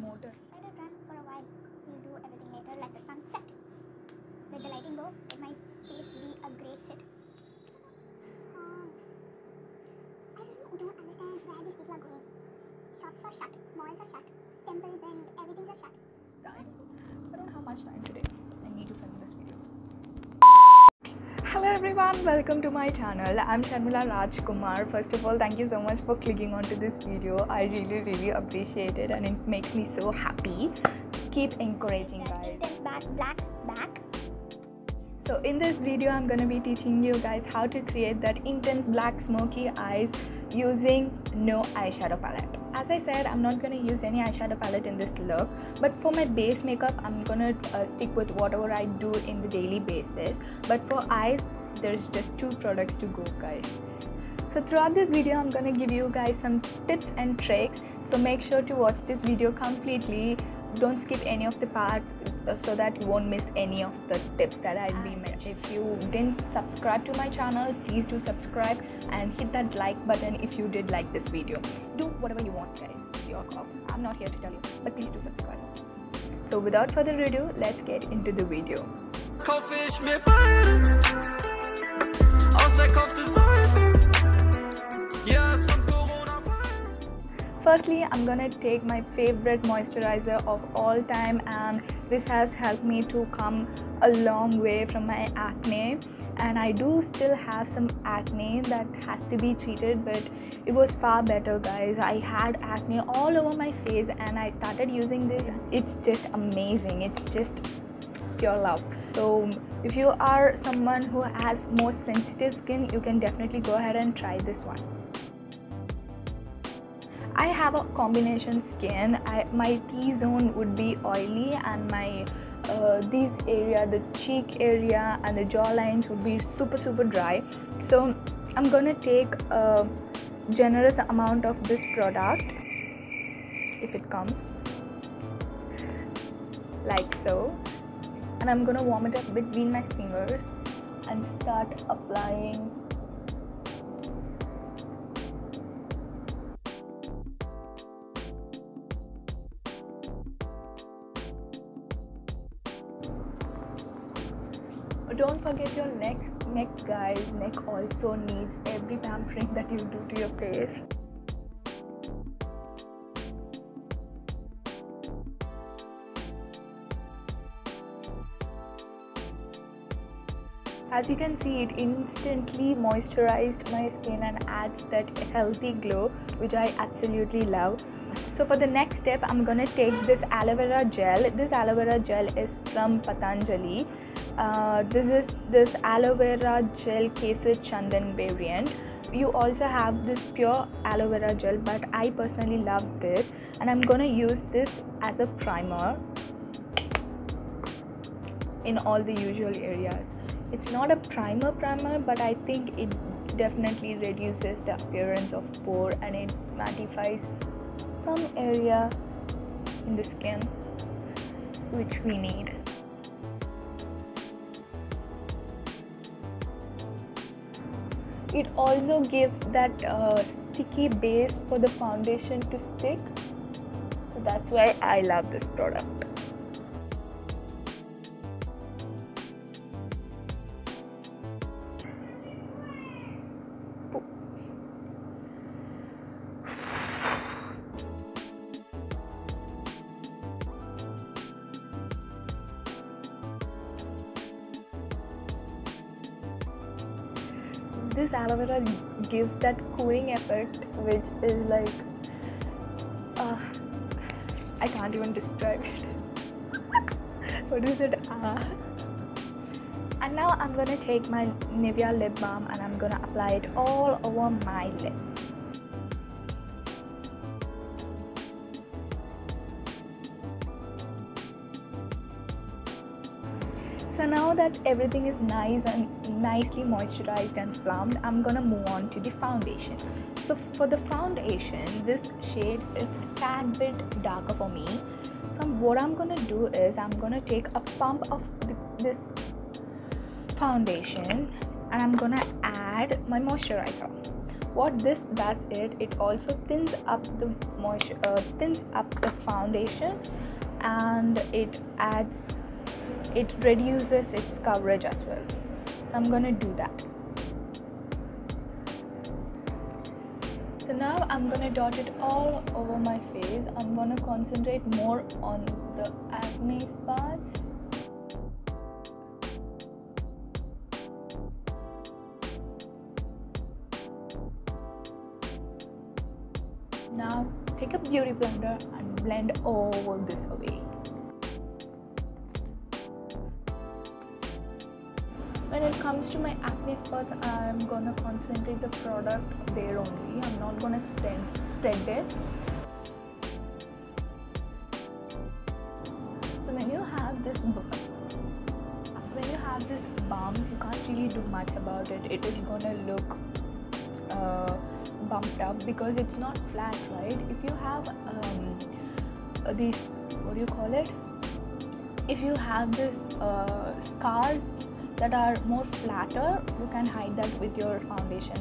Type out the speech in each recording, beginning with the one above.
motor. Let it run for a while. We'll do everything later. Let the sun set. Let the lighting go. Let my face be a grey shit. I really don't understand where these people are going. Shops are shut. Malls are shut. Temples and everything are shut. It's time. I don't have much time today. I need to film this video. Hello everyone, welcome to my channel. I'm Sharmila Rajkumar. First of all, thank you so much for clicking onto this video. I really appreciate it and it makes me so happy. Keep encouraging, guys. Intense black. So in this video, I'm gonna be teaching you guys how to create that intense black smoky eyes using no eyeshadow palette. As I said, I'm not gonna use any eyeshadow palette in this look, but for my base makeup, I'm gonna stick with whatever I do in the daily basis. But for eyes, there's just 2 products to go, guys. So throughout this video, I'm gonna give you guys some tips and tricks. So make sure to watch this video completely. Don't skip any of the part so that you won't miss any of the tips that I'll be mentioning. If you didn't subscribe to my channel, please do subscribe and hit that like button if you did like this video. Do whatever you want, guys. It's your call. I'm not here to tell you, but please do subscribe. So without further ado, let's get into the video. Firstly, I'm gonna take my favorite moisturizer of all time, and this has helped me to come a long way from my acne. And I do still have some acne that has to be treated, but it was far better, guys. I had acne all over my face and I started using this. It's just amazing. It's just pure love. So if you are someone who has more sensitive skin, you can definitely go ahead and try this one. I have a combination skin. My T-zone would be oily and my this area, the cheek area and the jawlines would be super dry. So I'm gonna take a generous amount of this product, if it comes, like so, and I'm gonna warm it up between my fingers and start applying. Don't forget your neck, guys. Neck also needs every pampering that you do to your face. As you can see, it instantly moisturized my skin and adds that healthy glow, which I absolutely love. So for the next step, I'm gonna take this aloe vera gel. This aloe vera gel is from Patanjali. This is this aloe vera gel Kesar Chandan variant. You also have this pure aloe vera gel, but I personally love this, and I'm gonna use this as a primer in all the usual areas. It's not a primer, but I think it definitely reduces the appearance of pore and it mattifies some area in the skin which we need. It also gives that sticky base for the foundation to stick, so that's why I love this product. This aloe vera gives that cooling effect, which is like I can't even describe it. What is it? And now I'm gonna take my Nivea lip balm and I'm gonna apply it all over my lip. So now that everything is nice and nicely moisturized and plumped, I'm gonna move on to the foundation. So for the foundation, this shade is a tad bit darker for me. So what I'm gonna do is I'm gonna take a pump of this foundation and I'm gonna add my moisturizer. What this does, it also thins up the thins up the foundation, and it reduces its coverage as well. So I'm gonna do that. So now I'm gonna dot it all over my face. I'm gonna concentrate more on the acne spots. Now take a beauty blender and blend all this away. When it comes to my acne spots, I'm gonna concentrate the product there only. I'm not gonna spread it. So when you have this bumps, you can't really do much about it. It is gonna look bumped up because it's not flat, right? If you have these, what do you call it? If you have this scars that are more flatter, you can hide that with your foundation.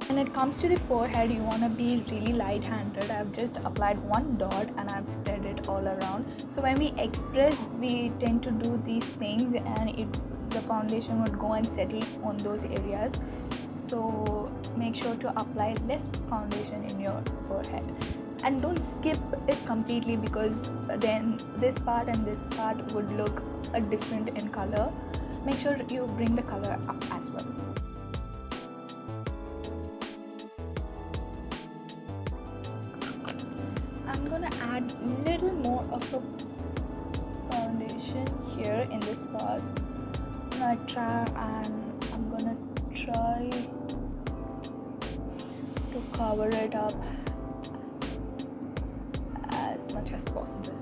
When it comes to the forehead, you want to be really light-handed. I've just applied one dot and I've spread it all around. So when we express, we tend to do these things and the foundation would go and settle on those areas. So make sure to apply less foundation in your forehead. And don't skip it completely, because then this part and this part would look different in color. Make sure you bring the color up as well. I'm gonna add a little more of a foundation here in this part. I'm gonna try to cover it up as much as possible.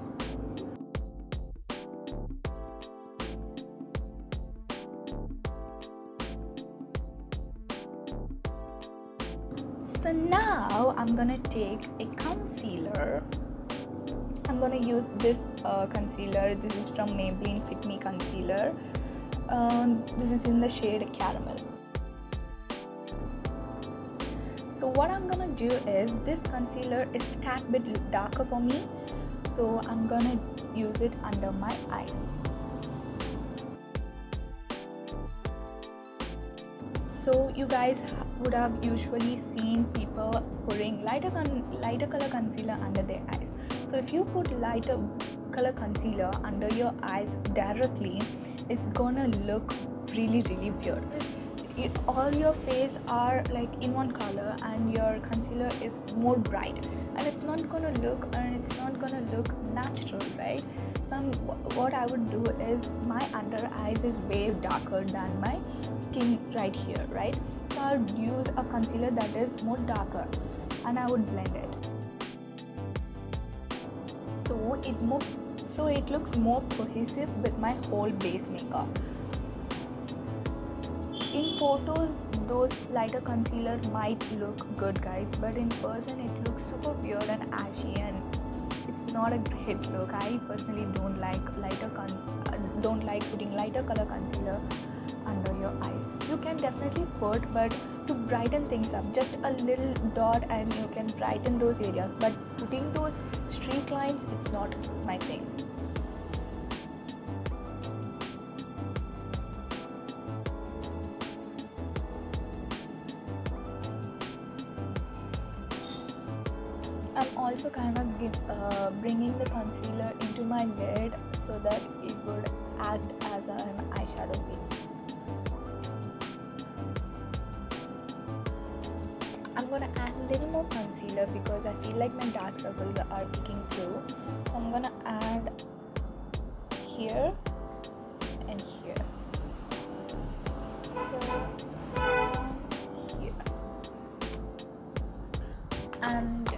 So now I'm gonna take a concealer. I'm gonna use this concealer. This is from Maybelline Fit Me Concealer. This is in the shade Caramel. So what I'm gonna do is, this concealer is a tad bit darker for me, so I'm gonna use it under my eyes. So you guys would have usually seen people putting lighter color concealer under their eyes. So if you put lighter color concealer under your eyes directly, it's gonna look really weird. All your face are like in one color and your concealer is more bright, and it's not gonna look natural, right? So what I would do is, my under eyes is way darker than my skin right here, right? So I would use a concealer that is more darker and I would blend it. So it looks more cohesive with my whole base makeup. In photos, those lighter concealer might look good, guys, but in person it looks super weird and ashy, and it's not a great look. I personally don't like putting lighter color concealer under your eyes. You can definitely put, but to brighten things up, just a little dot and you can brighten those areas, but putting those streak lines, it's not my thing. I'm also kind of bringing the concealer into my lid so that it would act as an eyeshadow base. I'm gonna add a little more concealer because I feel like my dark circles are peeking through. So I'm gonna add here and here. Here. And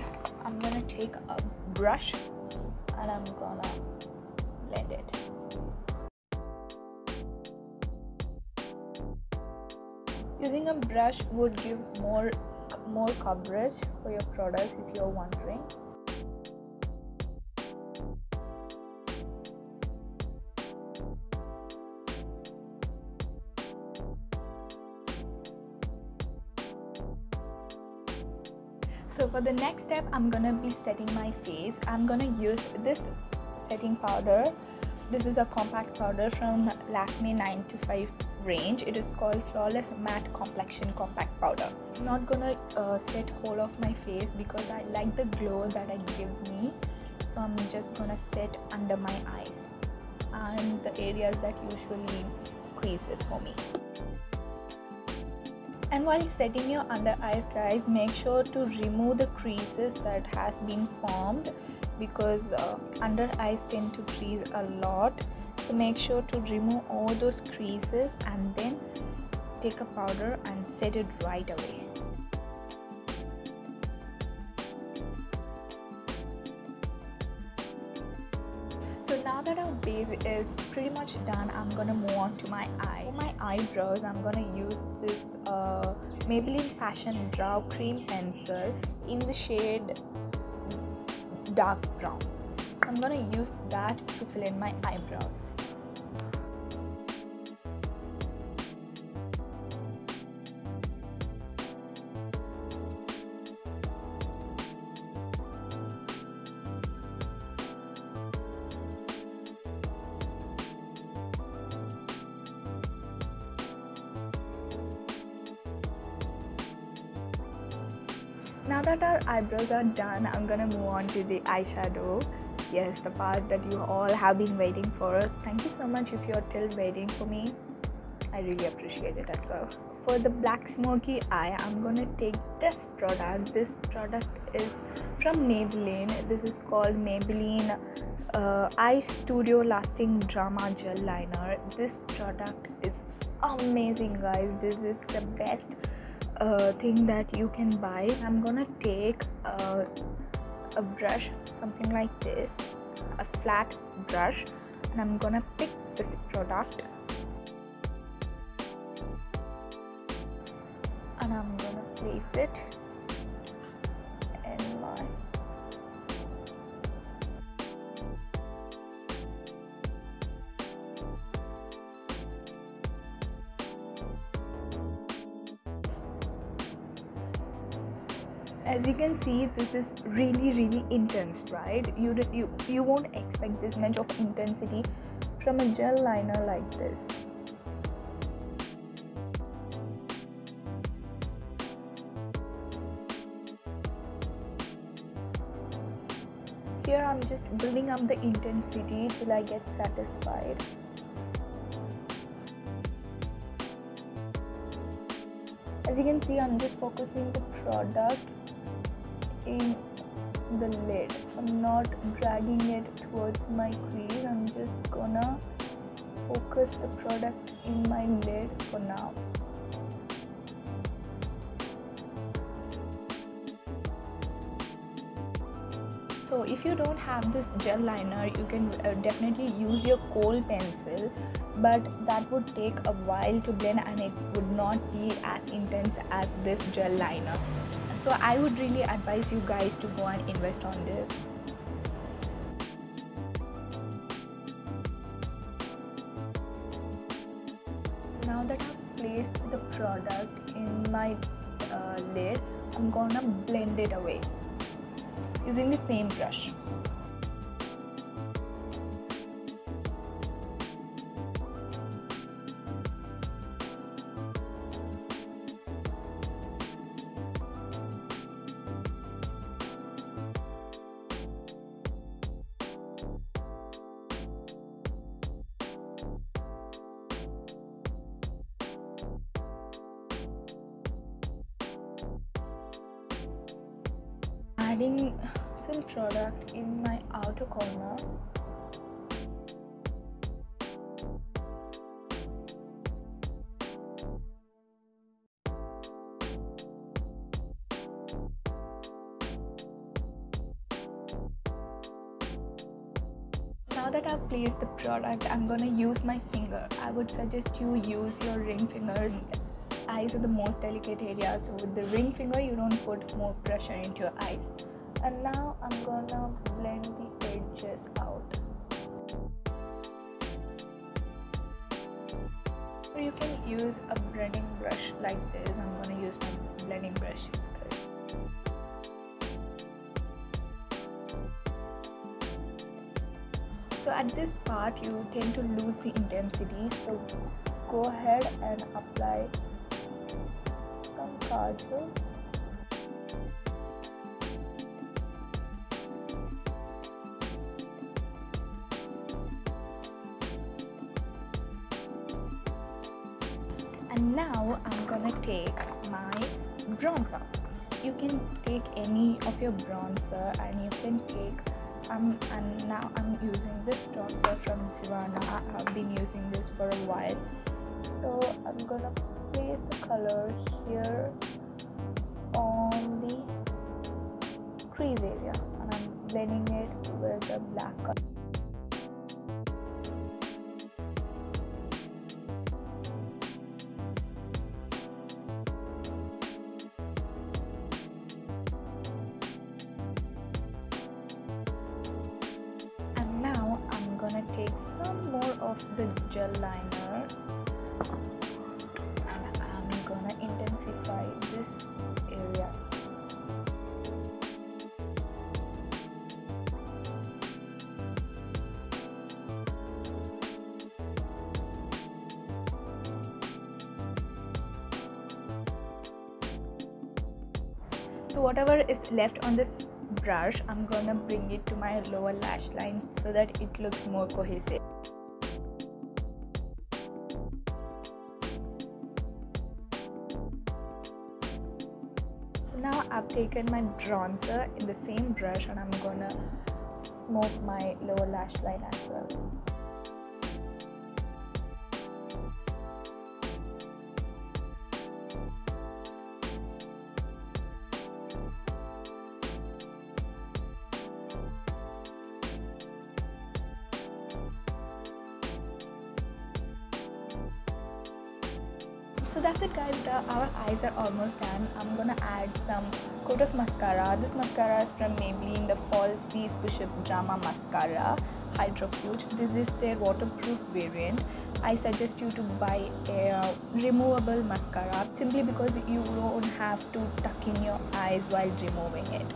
I'm gonna take a brush and I'm gonna blend it. Using a brush would give more coverage for your products if you're wondering. So for the next step, I'm gonna be setting my face. I'm gonna use this setting powder. This is a compact powder from Lakme 9 to 5 range. It is called Flawless Matte Complexion Compact Powder. I'm not gonna set whole of my face because I like the glow that it gives me. So I'm just gonna set under my eyes and the areas that usually creases for me. And while setting your under eyes, guys, make sure to remove the creases that has been formed because under eyes tend to crease a lot. So make sure to remove all those creases and then take a powder and set it right away. So now that our base is pretty much done, I'm gonna move on to my eye. For my eyebrows, I'm gonna use this Maybelline Fashion Brow Cream Pencil in the shade dark brown. I'm gonna use that to fill in my eyebrows. Now that our eyebrows are done, I'm gonna move on to the eyeshadow. Yes, the part that you all have been waiting for. Thank you so much if you're still waiting for me. I really appreciate it as well. For the black smoky eye, I'm gonna take this product. This product is from Maybelline. This is called Maybelline Eye Studio Lasting Drama Gel Liner. This product is amazing, guys. This is the best thing that you can buy. I'm gonna take a brush, something like this, a flat brush, and I'm gonna pick this product and I'm gonna place it in my As you can see, this is really intense, right? You won't expect this much of intensity from a gel liner like this. Here I'm just building up the intensity till I get satisfied. As you can see, I'm just focusing the product in the lid. I'm not dragging it towards my crease. I'm just gonna focus the product in my lid for now. So if you don't have this gel liner, you can definitely use your kohl pencil, but that would take a while to blend and it would not be as intense as this gel liner. So I would really advise you guys to go and invest on this. Now that I've placed the product in my lid, I'm gonna blend it away using the same brush. Adding some product in my outer corner. Now that I've placed the product, I'm gonna use my finger. I would suggest you use your ring fingers eyes are the most delicate area, so with the ring finger you don't put more pressure into your eyes. And now I'm gonna blend the edges out. Or you can use a blending brush like this. I'm gonna use my blending brush. So at this part you tend to lose the intensity, so go ahead and apply some kajal. And now I'm gonna take my bronzer. You can take any of your bronzer, and you can take and now I'm using this bronzer from Sivana. I've been using this for a while, so I'm gonna place the color here on the crease area, and I'm blending it with a black color. Take some more of the gel liner, and I'm gonna intensify this area. So whatever is left on this brush, I'm gonna bring it to my lower lash line so that it looks more cohesive. So now I've taken my bronzer in the same brush, and I'm gonna smoke my lower lash line as well. So that's it guys, our eyes are almost done. I'm gonna add some coat of mascara. This mascara is from Maybelline, the Falsies Push-Up Drama Mascara Hydrofuge. This is their waterproof variant. I suggest you to buy a removable mascara simply because you don't have to tuck in your eyes while removing it.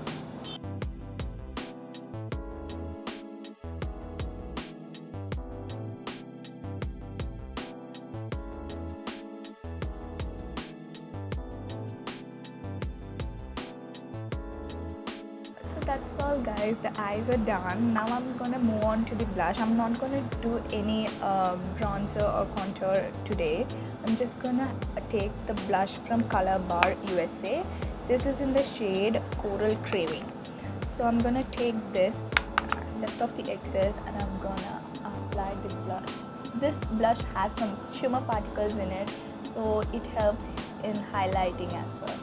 That's all guys, the eyes are done. Now I'm gonna move on to the blush. I'm not gonna do any bronzer or contour today. I'm just gonna take the blush from Color Bar USA. This is in the shade Coral Craving. So I'm gonna take this, dust off the excess, and I'm gonna apply the blush. This blush has some shimmer particles in it, so it helps in highlighting as well.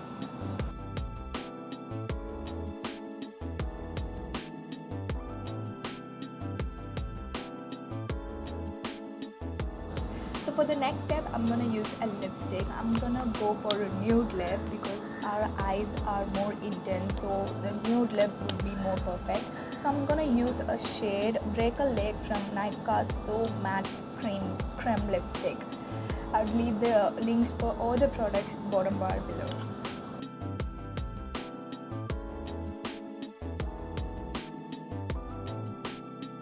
So for the next step, I'm gonna use a lipstick. I'm gonna go for a nude lip because our eyes are more intense, so the nude lip would be more perfect. So I'm gonna use a shade Break a Leg from Nykaa So Matte Creme Lipstick. I'll leave the links for all the products bottom bar below.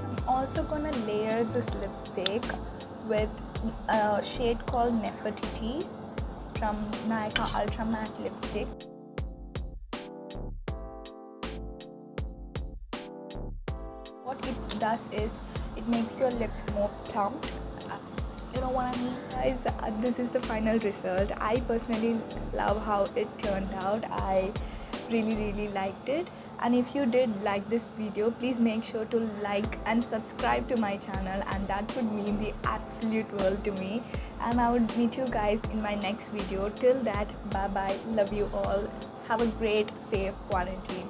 I'm also gonna layer this lipstick with a shade called Nefertiti from Nykaa Ultra Matte Lipstick. What it does is it makes your lips more plump. You know what I mean guys, this is the final result. I personally love how it turned out. I really liked it, and if you did like this video, please make sure to like and subscribe to my channel, and that would mean the absolute world to me. And I would meet you guys in my next video. Till that, bye bye, love you all, have a great safe quarantine.